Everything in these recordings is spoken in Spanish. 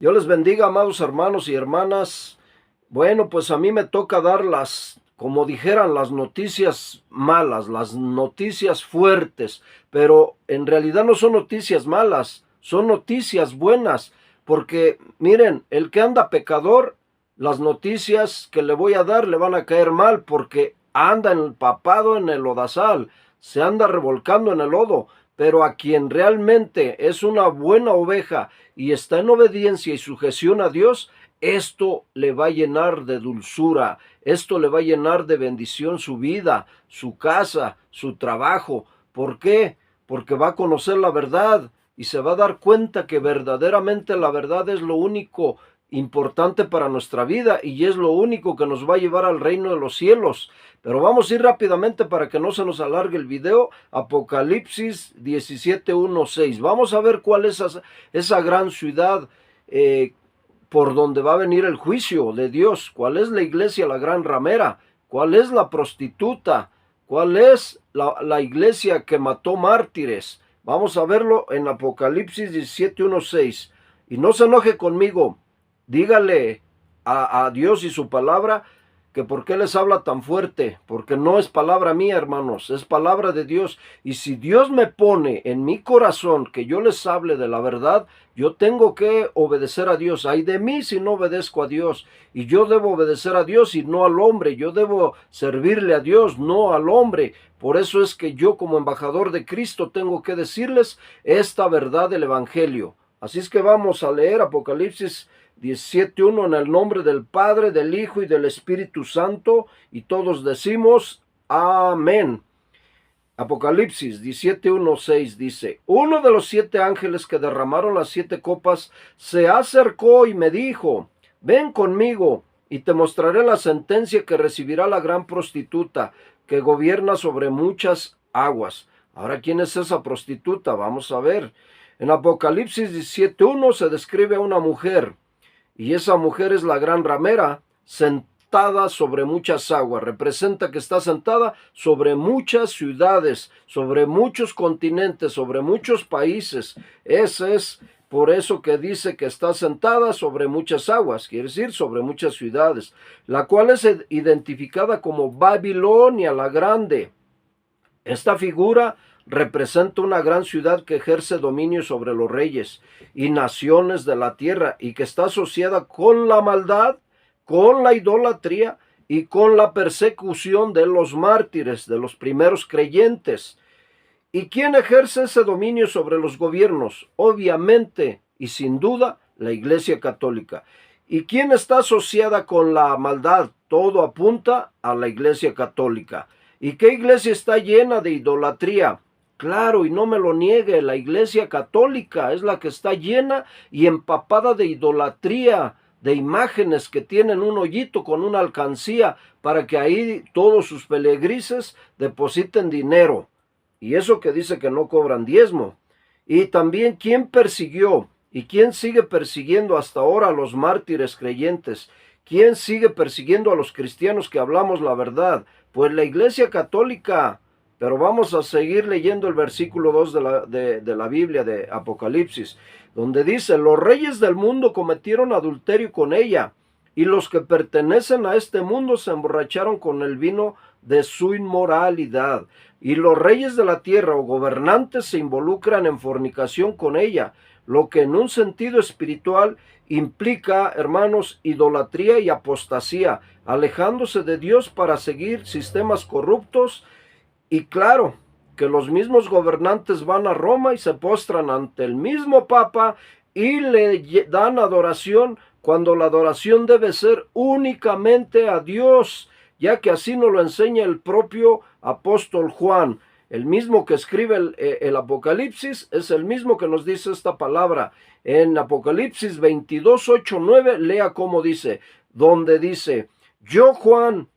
Dios les bendiga, amados hermanos y hermanas. Bueno, pues a mí me toca dar como dijeran, las noticias malas, las noticias fuertes, pero en realidad no son noticias malas, son noticias buenas, porque miren, el que anda pecador, las noticias que le voy a dar le van a caer mal, porque anda empapado en el lodazal, se anda revolcando en el lodo, pero a quien realmente es una buena oveja y está en obediencia y sujeción a Dios, esto le va a llenar de dulzura, esto le va a llenar de bendición su vida, su casa, su trabajo. ¿Por qué? Porque va a conocer la verdad y se va a dar cuenta que verdaderamente la verdad es lo único importante para nuestra vida y es lo único que nos va a llevar al reino de los cielos. Pero vamos a ir rápidamente para que no se nos alargue el video. Apocalipsis 17:1-6. Vamos a ver cuál es esa gran ciudad por donde va a venir el juicio de Dios. ¿Cuál es la iglesia, la gran ramera? ¿Cuál es la prostituta? ¿Cuál es la iglesia que mató mártires? Vamos a verlo en Apocalipsis 17:1-6. Y no se enoje conmigo. Dígale a Dios y su palabra que por qué les habla tan fuerte, porque no es palabra mía, hermanos, es palabra de Dios. Y si Dios me pone en mi corazón que yo les hable de la verdad, yo tengo que obedecer a Dios. Ay de mí si no obedezco a Dios. Y yo debo obedecer a Dios y no al hombre. Yo debo servirle a Dios, no al hombre. Por eso es que yo como embajador de Cristo tengo que decirles esta verdad del Evangelio. Así es que vamos a leer Apocalipsis 17:1 en el nombre del Padre, del Hijo y del Espíritu Santo, y todos decimos amén. Apocalipsis 17:1-6 dice: uno de los 7 ángeles que derramaron las 7 copas se acercó y me dijo: ven conmigo y te mostraré la sentencia que recibirá la gran prostituta que gobierna sobre muchas aguas. Ahora, ¿quién es esa prostituta? Vamos a ver. En Apocalipsis 17:1 se describe a una mujer, y esa mujer es la gran ramera, sentada sobre muchas aguas. Representa que está sentada sobre muchas ciudades, sobre muchos continentes, sobre muchos países. Ese es por eso que dice que está sentada sobre muchas aguas, quiere decir sobre muchas ciudades, la cual es identificada como Babilonia la Grande. Esta figura representa una gran ciudad que ejerce dominio sobre los reyes y naciones de la tierra y que está asociada con la maldad, con la idolatría y con la persecución de los mártires, de los primeros creyentes. ¿Y quién ejerce ese dominio sobre los gobiernos? Obviamente y sin duda la Iglesia Católica. ¿Y quién está asociada con la maldad? Todo apunta a la Iglesia Católica. ¿Y qué iglesia está llena de idolatría? Claro, y no me lo niegue, la Iglesia Católica es la que está llena y empapada de idolatría, de imágenes que tienen un hoyito con una alcancía para que ahí todos sus feligreses depositen dinero. Y eso que dice que no cobran diezmo. Y también, ¿quién persiguió y quién sigue persiguiendo hasta ahora a los mártires creyentes? ¿Quién sigue persiguiendo a los cristianos que hablamos la verdad? Pues la Iglesia Católica. Pero vamos a seguir leyendo el versículo 2 de la Biblia de Apocalipsis, donde dice: los reyes del mundo cometieron adulterio con ella, y los que pertenecen a este mundo se emborracharon con el vino de su inmoralidad. Y los reyes de la tierra o gobernantes se involucran en fornicación con ella, lo que en un sentido espiritual implica, hermanos, idolatría y apostasía, alejándose de Dios para seguir sistemas corruptos. Y claro, que los mismos gobernantes van a Roma y se postran ante el mismo Papa y le dan adoración, cuando la adoración debe ser únicamente a Dios, ya que así nos lo enseña el propio apóstol Juan. El mismo que escribe el Apocalipsis es el mismo que nos dice esta palabra. En Apocalipsis 22:8-9, lea cómo dice, donde dice: yo, Juan,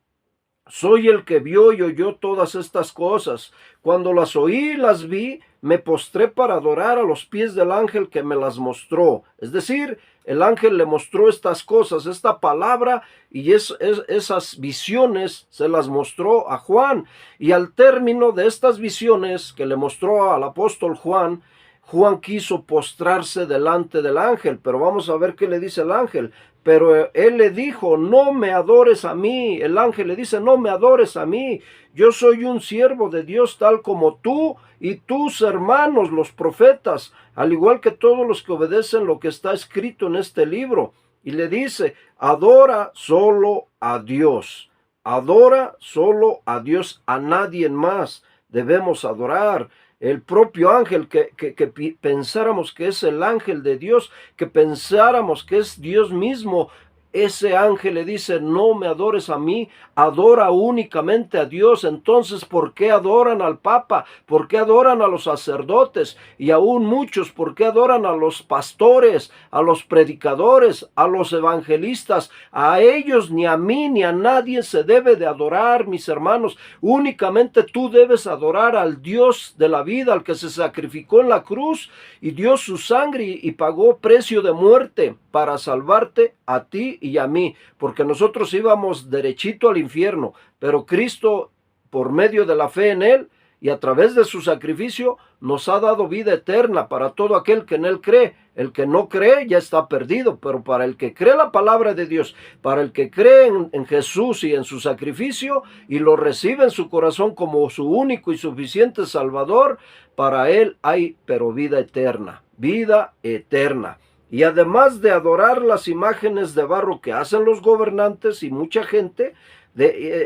soy el que vio y oyó todas estas cosas. Cuando las oí y las vi, me postré para adorar a los pies del ángel que me las mostró. Es decir, el ángel le mostró estas cosas, esta palabra, y esas visiones se las mostró a Juan. Y al término de estas visiones que le mostró al apóstol Juan, Juan quiso postrarse delante del ángel, pero vamos a ver qué le dice el ángel. Pero él le dijo, no me adores a mí. El ángel le dice, no me adores a mí. Yo soy un siervo de Dios tal como tú y tus hermanos, los profetas, al igual que todos los que obedecen lo que está escrito en este libro. Y le dice, adora solo a Dios. Adora solo a Dios, a nadie más debemos adorar. El propio ángel, que pensáramos que es el ángel de Dios, que pensáramos que es Dios mismo, ese ángel le dice, no me adores a mí, adora únicamente a Dios. Entonces, ¿por qué adoran al Papa? ¿Por qué adoran a los sacerdotes? Y aún muchos, ¿por qué adoran a los pastores, a los predicadores, a los evangelistas? A ellos, ni a mí, ni a nadie se debe de adorar, mis hermanos. Únicamente tú debes adorar al Dios de la vida, al que se sacrificó en la cruz y dio su sangre y pagó precio de muerte para salvarte a ti y a mí, porque nosotros íbamos derechito al infierno, pero Cristo, por medio de la fe en Él y a través de su sacrificio, nos ha dado vida eterna para todo aquel que en Él cree. El que no cree ya está perdido, pero para el que cree la palabra de Dios, para el que cree en Jesús y en su sacrificio y lo recibe en su corazón como su único y suficiente Salvador, para él hay pero vida eterna, vida eterna. Y además de adorar las imágenes de barro que hacen los gobernantes y mucha gente,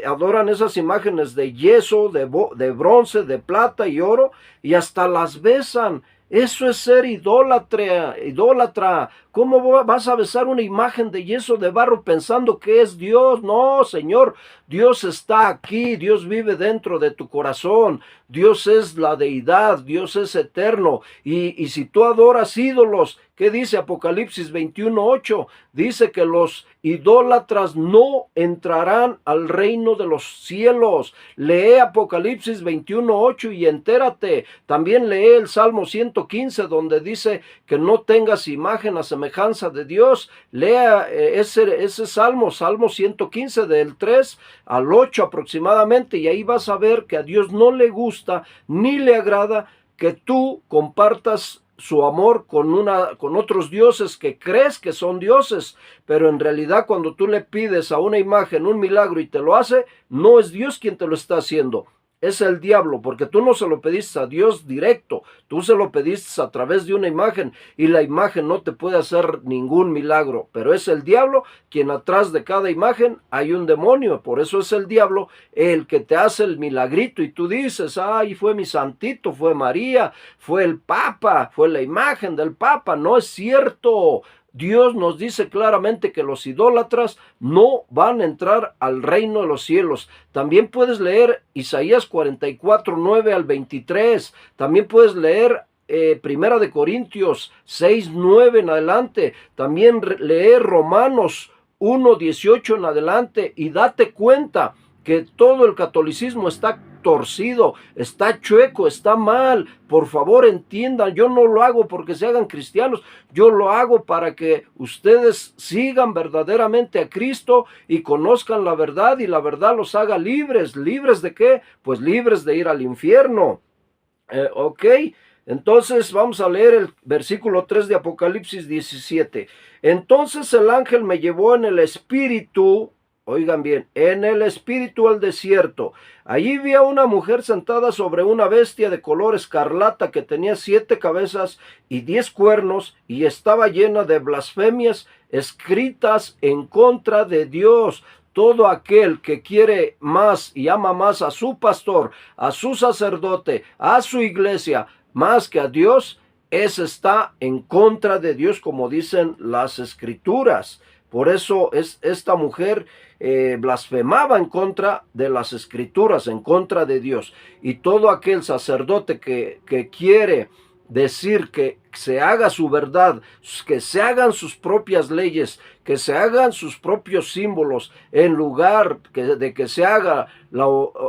adoran esas imágenes de yeso, de bronce, de plata y oro, y hasta las besan. Eso es ser idólatra, idólatra. ¿Cómo vas a besar una imagen de yeso, de barro, pensando que es Dios? No, Señor, Dios está aquí, Dios vive dentro de tu corazón, Dios es la deidad, Dios es eterno. Y si tú adoras ídolos, ¿qué dice Apocalipsis 21:8? Dice que los idólatras no entrarán al reino de los cielos. Lee Apocalipsis 21:8 y entérate. También lee el Salmo 115, donde dice que no tengas imagen a semejanza de Dios. Lea ese Salmo 115 del 3 al 8 aproximadamente, y ahí vas a ver que a Dios no le gusta ni le agrada que tú compartas su amor con otros dioses que crees que son dioses, pero en realidad cuando tú le pides a una imagen un milagro y te lo hace, no es Dios quien te lo está haciendo, es el diablo, porque tú no se lo pediste a Dios directo, tú se lo pediste a través de una imagen y la imagen no te puede hacer ningún milagro, pero es el diablo quien atrás de cada imagen hay un demonio, por eso es el diablo el que te hace el milagrito y tú dices, ay, fue mi santito, fue María, fue el Papa, fue la imagen del Papa. No es cierto. Dios nos dice claramente que los idólatras no van a entrar al reino de los cielos. También puedes leer Isaías 44:9 al 23. También puedes leer Primera de Corintios 6:9 en adelante. También leer Romanos 1:18 en adelante. Y date cuenta que todo el catolicismo está torcido, está chueco, está mal. Por favor, entiendan, yo no lo hago porque se hagan cristianos, yo lo hago para que ustedes sigan verdaderamente a Cristo y conozcan la verdad, y la verdad los haga libres. ¿Libres de qué? Pues libres de ir al infierno. Ok, entonces vamos a leer el versículo 3 de Apocalipsis 17. Entonces el ángel me llevó en el espíritu. Oigan bien, en el espíritu al desierto. Allí vi a una mujer sentada sobre una bestia de color escarlata que tenía 7 cabezas y 10 cuernos y estaba llena de blasfemias escritas en contra de Dios. Todo aquel que quiere más y ama más a su pastor, a su sacerdote, a su iglesia, más que a Dios, ese está en contra de Dios, como dicen las escrituras. Por eso esta mujer blasfemaba en contra de las escrituras, en contra de Dios. Y todo aquel sacerdote que quiere decir que se haga su verdad, que se hagan sus propias leyes, que se hagan sus propios símbolos, en lugar de que se haga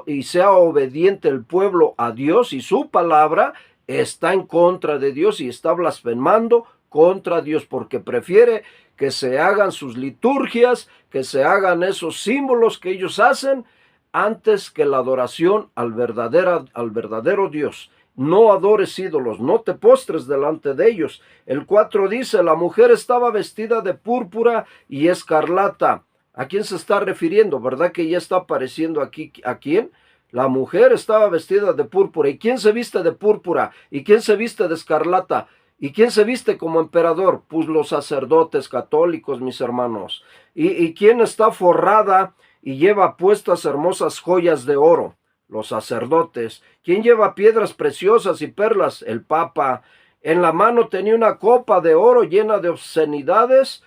y sea obediente el pueblo a Dios y su palabra, está en contra de Dios y está blasfemando contra Dios, porque prefiere que se hagan sus liturgias, que se hagan esos símbolos que ellos hacen, antes que la adoración al verdadero Dios. no adores ídolos, no te postres delante de ellos. El 4 dice, la mujer estaba vestida de púrpura y escarlata. ¿A quién se está refiriendo? ¿Verdad que ya está apareciendo aquí? ¿A quién? La mujer estaba vestida de púrpura. ¿Y quién se viste de púrpura? ¿Y quién se viste de escarlata? ¿Y quién se viste como emperador? Pues los sacerdotes católicos, mis hermanos. ¿Y quién está forrada y lleva puestas hermosas joyas de oro? Los sacerdotes. ¿Quién lleva piedras preciosas y perlas? El Papa. En la mano tenía una copa de oro llena de obscenidades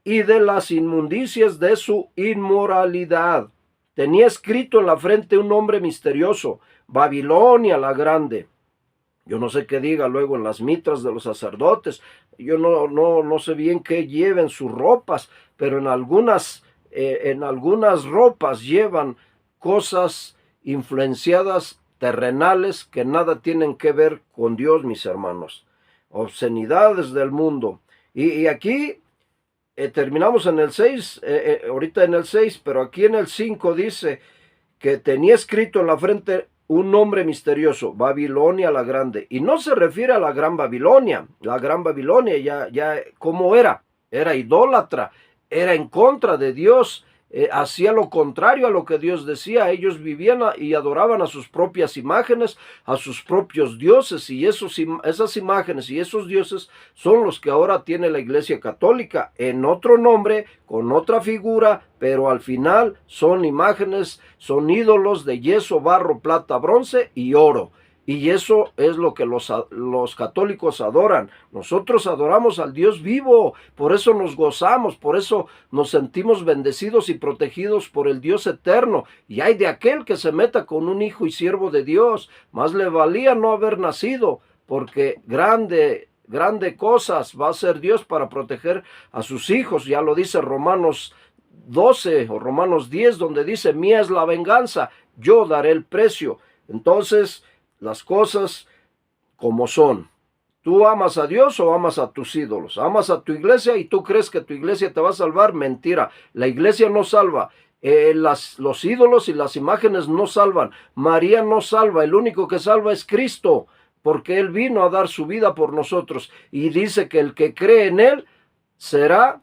y de las inmundicias de su inmoralidad. Tenía escrito en la frente un nombre misterioso, Babilonia la Grande. Yo no sé qué diga luego en las mitras de los sacerdotes. Yo no sé bien qué lleven sus ropas, pero en algunas ropas llevan cosas influenciadas terrenales que nada tienen que ver con Dios, mis hermanos. Obscenidades del mundo. Y aquí terminamos en el 6, ahorita en el 6, pero aquí en el 5 dice que tenía escrito en la frente un nombre misterioso, Babilonia la Grande. Y no se refiere a la Gran Babilonia. La Gran Babilonia ¿cómo era? Era idólatra, era en contra de Dios, hacía lo contrario a lo que Dios decía. Ellos vivían y adoraban a sus propias imágenes, a sus propios dioses, y esas imágenes y esos dioses son los que ahora tiene la Iglesia Católica, en otro nombre, con otra figura, pero al final son imágenes, son ídolos de yeso, barro, plata, bronce y oro. Y eso es lo que los católicos adoran. Nosotros adoramos al Dios vivo, por eso nos gozamos, por eso nos sentimos bendecidos y protegidos por el Dios eterno. Y hay de aquel que se meta con un hijo y siervo de Dios, más le valía no haber nacido, porque grande cosas va a hacer Dios para proteger a sus hijos. Ya lo dice Romanos 12 o Romanos 10, donde dice, mía es la venganza, yo daré el precio. Entonces, las cosas como son. ¿Tú amas a Dios o amas a tus ídolos? ¿Amas a tu iglesia y tú crees que tu iglesia te va a salvar? Mentira, la iglesia no salva. Los ídolos y las imágenes no salvan. María no salva, el único que salva es Cristo, porque Él vino a dar su vida por nosotros. Y dice que el que cree en Él será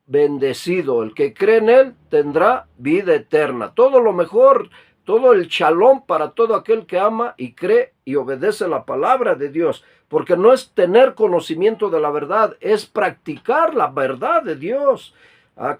bendecido. El que cree en Él tendrá vida eterna. Todo lo mejor, todo el shalom para todo aquel que ama y cree y obedece la palabra de Dios, porque no es tener conocimiento de la verdad, es practicar la verdad de Dios.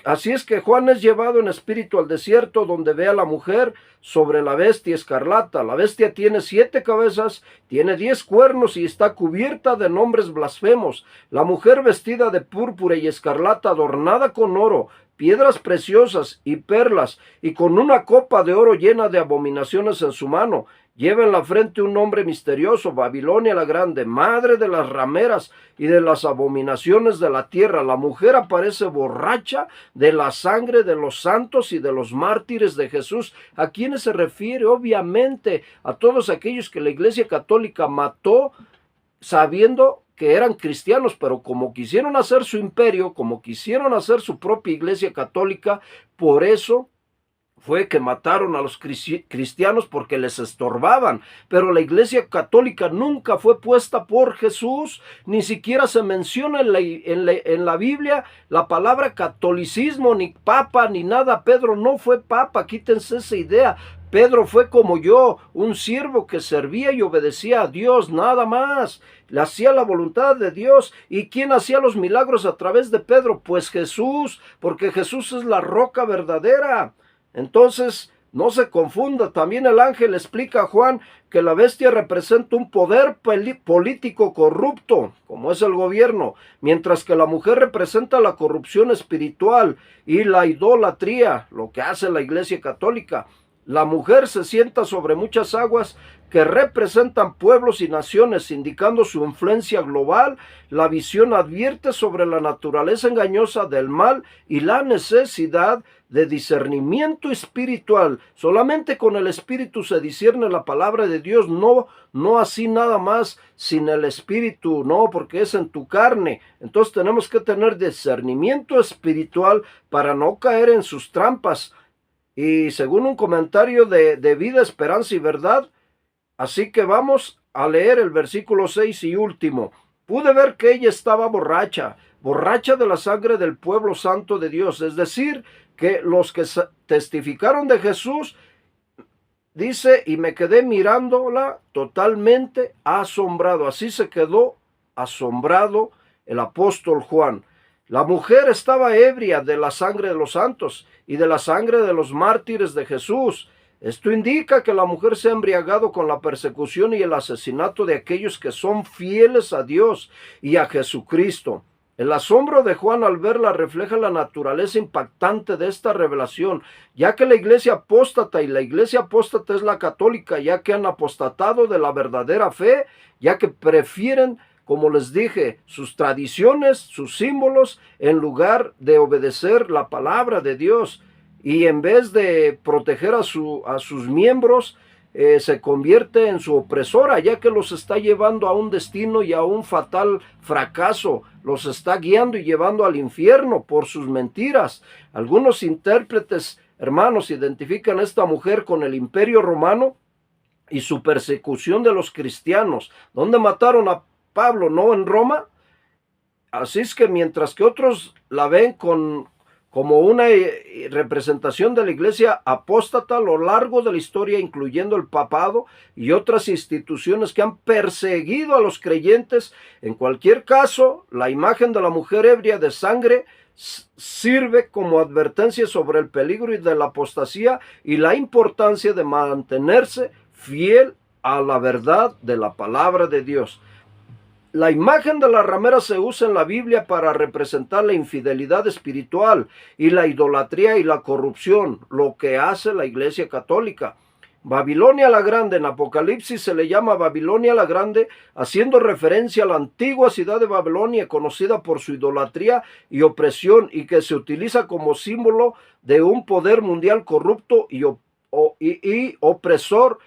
Así es que Juan es llevado en espíritu al desierto, donde ve a la mujer sobre la bestia escarlata. La bestia tiene 7 cabezas, tiene 10 cuernos y está cubierta de nombres blasfemos. La mujer vestida de púrpura y escarlata, adornada con oro, piedras preciosas y perlas, y con una copa de oro llena de abominaciones en su mano. Lleva en la frente un nombre misterioso, Babilonia la Grande, madre de las rameras y de las abominaciones de la tierra. La mujer aparece borracha de la sangre de los santos y de los mártires de Jesús. ¿A quiénes se refiere? Obviamente a todos aquellos que la Iglesia Católica mató sabiendo que eran cristianos, pero como quisieron hacer su imperio, como quisieron hacer su propia Iglesia Católica, por eso fue que mataron a los cristianos, porque les estorbaban. Pero la Iglesia Católica nunca fue puesta por Jesús, ni siquiera se menciona en la Biblia la palabra catolicismo, ni papa, ni nada. Pedro no fue papa, quítense esa idea. Pedro fue como yo, un siervo que servía y obedecía a Dios, nada más. Le hacía la voluntad de Dios. ¿Y quién hacía los milagros a través de Pedro? Pues Jesús, porque Jesús es la roca verdadera. Entonces, no se confunda. También el ángel explica a Juan que la bestia representa un poder político corrupto, como es el gobierno, mientras que la mujer representa la corrupción espiritual y la idolatría, lo que hace la Iglesia Católica. La mujer se sienta sobre muchas aguas que representan pueblos y naciones, indicando su influencia global. La visión advierte sobre la naturaleza engañosa del mal y la necesidad de discernimiento espiritual. Solamente con el espíritu se discierne la palabra de Dios, no así nada más sin el espíritu, no, porque es en tu carne. Entonces tenemos que tener discernimiento espiritual para no caer en sus trampas. Y según un comentario de Vida, Esperanza y Verdad, así que vamos a leer el versículo 6 y último, pude ver que ella estaba borracha, borracha de la sangre del pueblo santo de Dios. Es decir, que los que testificaron de Jesús, dice, y me quedé mirándola totalmente asombrado. Así se quedó asombrado el apóstol Juan. La mujer estaba ebria de la sangre de los santos y de la sangre de los mártires de Jesús. Esto indica que la mujer se ha embriagado con la persecución y el asesinato de aquellos que son fieles a Dios y a Jesucristo. El asombro de Juan al verla refleja la naturaleza impactante de esta revelación, ya que la iglesia apóstata, y la iglesia apóstata es la católica, ya que han apostatado de la verdadera fe, ya que prefieren, como les dije, sus tradiciones, sus símbolos, en lugar de obedecer la palabra de Dios. Y en vez de proteger a sus miembros, se convierte en su opresora, ya que los está llevando a un destino y a un fatal fracaso. Los está guiando y llevando al infierno por sus mentiras. Algunos intérpretes, hermanos, identifican a esta mujer con el Imperio Romano y su persecución de los cristianos. ¿Dónde mataron a Pablo? ¿No en Roma? Así es que mientras que otros la ven como una representación de la iglesia apóstata a lo largo de la historia, incluyendo el papado y otras instituciones que han perseguido a los creyentes. En cualquier caso, la imagen de la mujer ebria de sangre sirve como advertencia sobre el peligro de la apostasía y la importancia de mantenerse fiel a la verdad de la palabra de Dios. La imagen de la ramera se usa en la Biblia para representar la infidelidad espiritual y la idolatría y la corrupción, lo que hace la Iglesia Católica. Babilonia la Grande, en Apocalipsis se le llama Babilonia la Grande, haciendo referencia a la antigua ciudad de Babilonia, conocida por su idolatría y opresión, y que se utiliza como símbolo de un poder mundial corrupto y opresor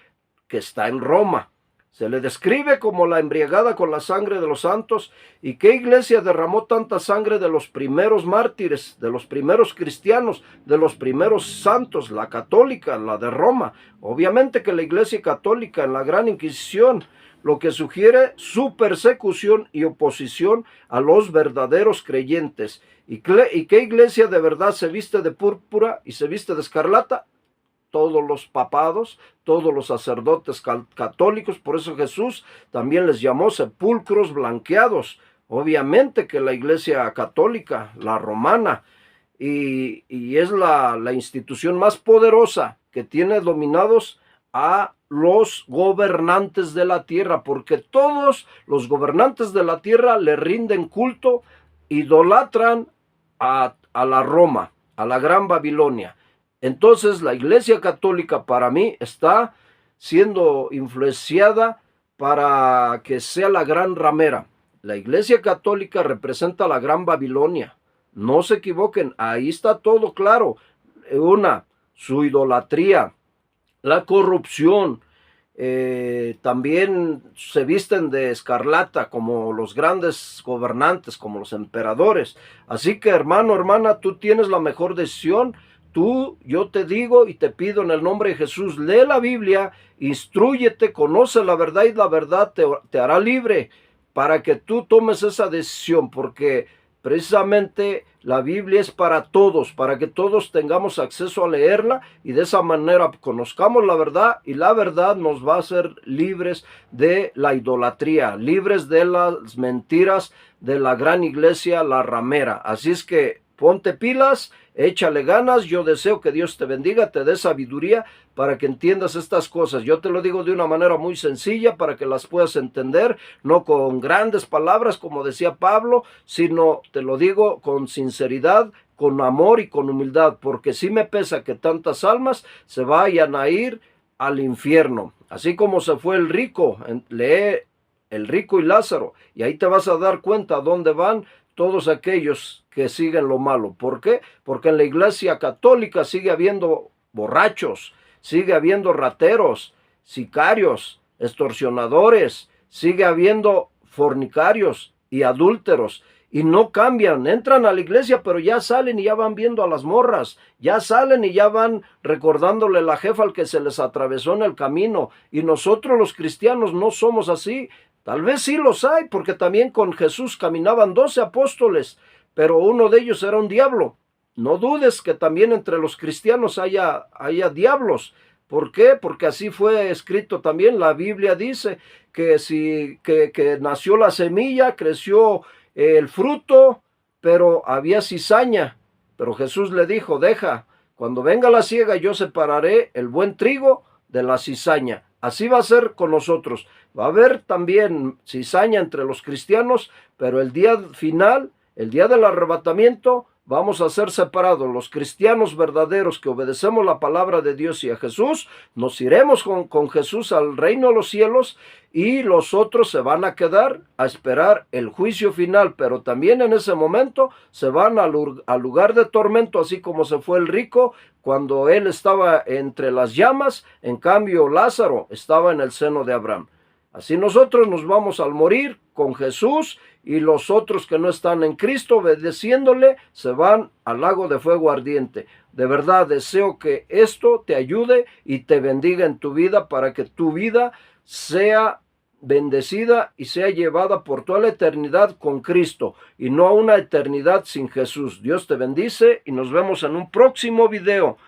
que está en Roma. Se le describe como la embriagada con la sangre de los santos. ¿Y qué iglesia derramó tanta sangre de los primeros mártires, de los primeros cristianos, de los primeros santos? La católica, la de Roma. Obviamente que la iglesia católica en la Gran Inquisición, lo que sugiere su persecución y oposición a los verdaderos creyentes. ¿Y qué iglesia de verdad se viste de púrpura y se viste de escarlata? Todos los papados, todos los sacerdotes católicos. Por eso Jesús también les llamó sepulcros blanqueados. Obviamente que la iglesia católica, la romana, y es la institución más poderosa que tiene dominados a los gobernantes de la tierra, porque todos los gobernantes de la tierra le rinden culto, idolatran a la Roma, a la Gran Babilonia. Entonces la iglesia católica para mí está siendo influenciada para que sea la gran ramera. La iglesia católica representa la Gran Babilonia. No se equivoquen, ahí está todo claro. Su idolatría, la corrupción, también se visten de escarlata como los grandes gobernantes, como los emperadores. Así que hermano, hermana, tú tienes la mejor decisión. Yo te digo y te pido en el nombre de Jesús, lee la Biblia, instrúyete, conoce la verdad y la verdad te hará libre para que tú tomes esa decisión, porque precisamente la Biblia es para todos, para que todos tengamos acceso a leerla y de esa manera conozcamos la verdad y la verdad nos va a hacer libres de la idolatría, libres de las mentiras de la gran iglesia, la ramera. Así es que ponte pilas, échale ganas. Yo deseo que Dios te bendiga, te dé sabiduría para que entiendas estas cosas. Yo te lo digo de una manera muy sencilla para que las puedas entender, no con grandes palabras como decía Pablo, sino te lo digo con sinceridad, con amor y con humildad, porque sí me pesa que tantas almas se vayan a ir al infierno. Así como se fue el rico, lee El rico y Lázaro, y ahí te vas a dar cuenta a dónde van todos aquellos que siguen lo malo. ¿Por qué? Porque en la iglesia católica sigue habiendo borrachos, sigue habiendo rateros, sicarios, extorsionadores, sigue habiendo fornicarios y adúlteros. y no cambian, entran a la iglesia, pero ya salen y ya van viendo a las morras, ya salen y ya van recordándole la jefa al que se les atravesó en el camino, y nosotros los cristianos no somos así. Tal vez sí los hay, porque también con Jesús caminaban 12 apóstoles, pero uno de ellos era un diablo. No dudes que también entre los cristianos haya diablos. ¿Por qué? Porque así fue escrito también. La Biblia dice que nació la semilla, creció el fruto, pero había cizaña. Pero Jesús le dijo, deja, cuando venga la siega yo separaré el buen trigo de la cizaña. Así va a ser con nosotros. Va a haber también cizaña entre los cristianos, pero el día final, el día del arrebatamiento, vamos a ser separados. Los cristianos verdaderos que obedecemos la palabra de Dios y a Jesús, nos iremos con Jesús al reino de los cielos, y los otros se van a quedar a esperar el juicio final, pero también en ese momento se van al lugar de tormento, así como se fue el rico cuando él estaba entre las llamas. En cambio Lázaro estaba en el seno de Abraham. Así nosotros nos vamos al morir con Jesús, y los otros que no están en Cristo obedeciéndole se van al lago de fuego ardiente. De verdad deseo que esto te ayude y te bendiga en tu vida, para que tu vida sea bendecida y sea llevada por toda la eternidad con Cristo, y no a una eternidad sin Jesús. Dios te bendice y nos vemos en un próximo video.